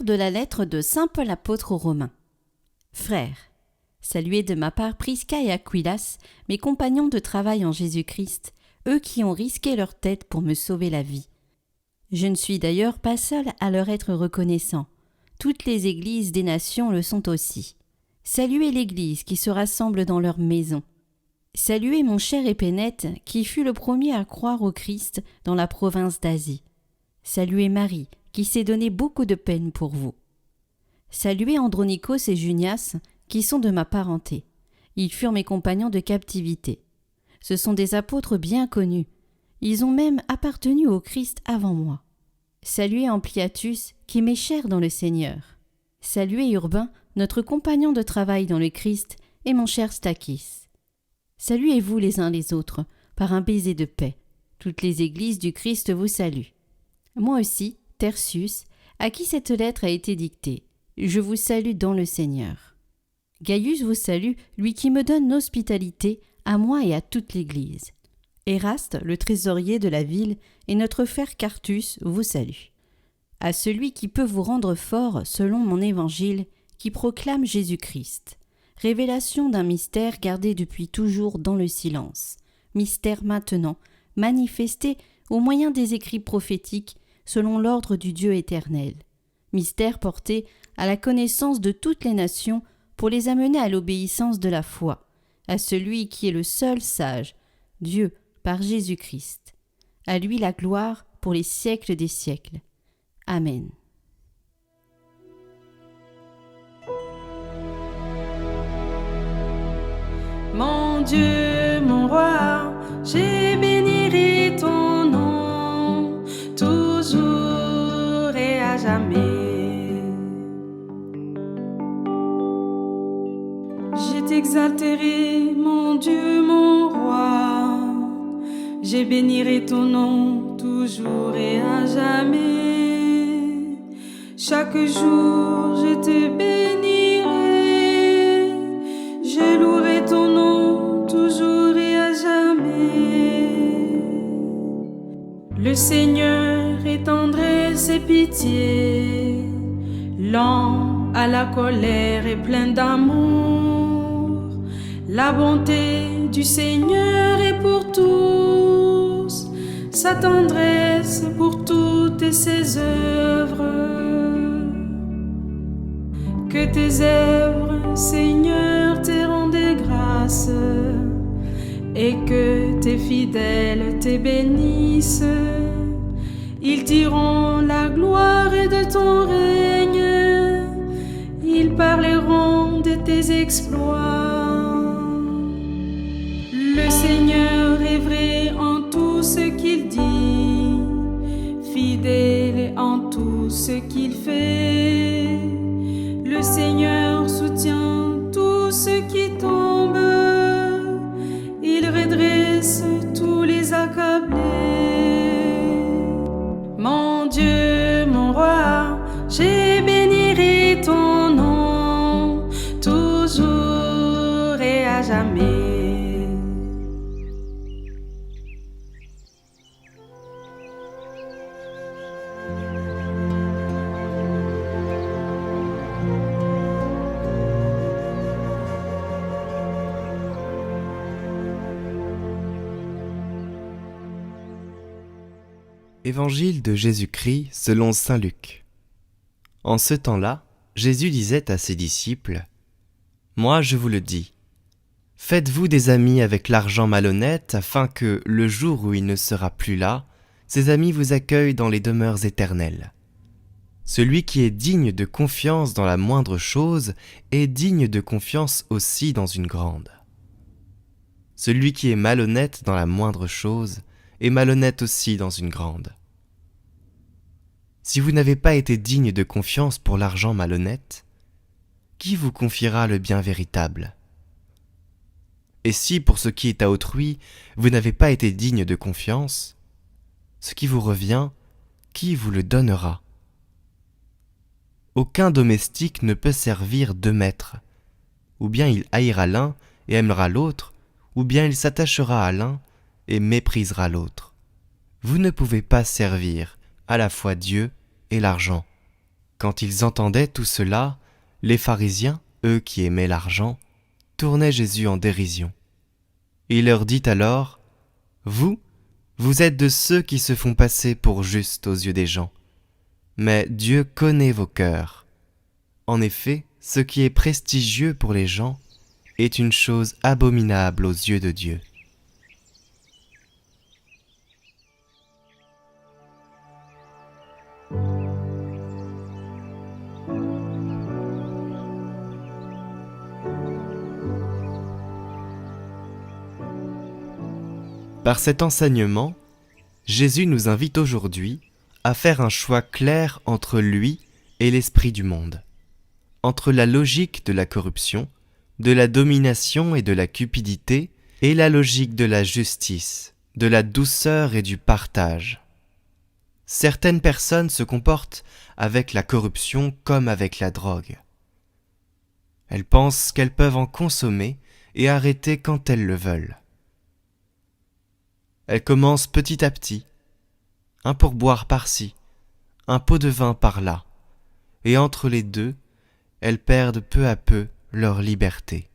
de la lettre de saint Paul apôtre aux Romains. Frères, saluez de ma part Prisca et Aquilas, mes compagnons de travail en Jésus-Christ, eux qui ont risqué leur tête pour me sauver la vie. Je ne suis d'ailleurs pas seul à leur être reconnaissant. Toutes les églises des nations le sont aussi. Saluez l'Église qui se rassemble dans leur maison. Saluez mon cher Épénète qui fut le premier à croire au Christ dans la province d'Asie. Saluez Marie qui s'est donné beaucoup de peine pour vous. Saluez Andronikos et Junias qui sont de ma parenté. Ils furent mes compagnons de captivité. Ce sont des apôtres bien connus. Ils ont même appartenu au Christ avant moi. Saluez Ampliatus qui m'est cher dans le Seigneur. Saluez Urbain, notre compagnon de travail dans le Christ, et mon cher Stachys. Saluez-vous les uns les autres, par un baiser de paix. Toutes les églises du Christ vous saluent. Moi aussi, Tertius, à qui cette lettre a été dictée, je vous salue dans le Seigneur. Gaius vous salue, lui qui me donne l'hospitalité, à moi et à toute l'Église. Éraste, le trésorier de la ville, et notre frère Quartus vous saluent. À celui qui peut vous rendre fort selon mon évangile, qui proclame Jésus-Christ. Révélation d'un mystère gardé depuis toujours dans le silence. Mystère maintenant, manifesté au moyen des écrits prophétiques selon l'ordre du Dieu éternel. Mystère porté à la connaissance de toutes les nations pour les amener à l'obéissance de la foi, à celui qui est le seul sage, Dieu par Jésus-Christ. À lui la gloire pour les siècles des siècles. Amen. Mon Dieu, mon roi, je bénirai ton nom, toujours et à jamais. Je t'exalterai, mon Dieu, mon roi, je bénirai ton nom, toujours et à jamais. Chaque jour, je te bénirai, je louerai ton nom, toujours et à jamais. Le Seigneur est tendresse et pitié, lent à la colère et plein d'amour. La bonté du Seigneur est pour tous, sa tendresse pour toutes ses œuvres. Que tes œuvres, Seigneur, te rendent grâce, et que tes fidèles te bénissent. Ils diront la gloire de ton règne, ils parleront de tes exploits. Le Seigneur est vrai en tout ce qu'il dit, fidèle en tout ce qu'il fait. Le Seigneur soutient tout ce qui tombe, il redresse tous les accablés. Mon Dieu, mon roi, je bénirai ton nom, toujours et à jamais. Évangile de Jésus-Christ selon saint Luc. En ce temps-là, Jésus disait à ses disciples : « Moi je vous le dis, faites-vous des amis avec l'argent malhonnête, afin que, le jour où il ne sera plus là, ces amis vous accueillent dans les demeures éternelles. Celui qui est digne de confiance dans la moindre chose est digne de confiance aussi dans une grande. Celui qui est malhonnête dans la moindre chose est malhonnête aussi dans une grande. Si vous n'avez pas été digne de confiance pour l'argent malhonnête, qui vous confiera le bien véritable ? Et si, pour ce qui est à autrui, vous n'avez pas été digne de confiance, ce qui vous revient, qui vous le donnera ? Aucun domestique ne peut servir deux maîtres. Ou bien il haïra l'un et aimera l'autre, ou bien il s'attachera à l'un et méprisera l'autre. Vous ne pouvez pas servir à la fois Dieu et l'argent. Quand ils entendaient tout cela, les pharisiens, eux qui aimaient l'argent, tournaient Jésus en dérision. Il leur dit alors, « Vous êtes de ceux qui se font passer pour justes aux yeux des gens, mais Dieu connaît vos cœurs. En effet, ce qui est prestigieux pour les gens est une chose abominable aux yeux de Dieu. » Par cet enseignement, Jésus nous invite aujourd'hui à faire un choix clair entre lui et l'esprit du monde, entre la logique de la corruption, de la domination et de la cupidité, et la logique de la justice, de la douceur et du partage. Certaines personnes se comportent avec la corruption comme avec la drogue. Elles pensent qu'elles peuvent en consommer et arrêter quand elles le veulent. Elles commencent petit à petit, un pourboire par-ci, un pot de vin par-là, et entre les deux, elles perdent peu à peu leur liberté.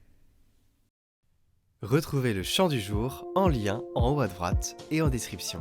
Retrouvez le chant du jour en lien en haut à droite et en description.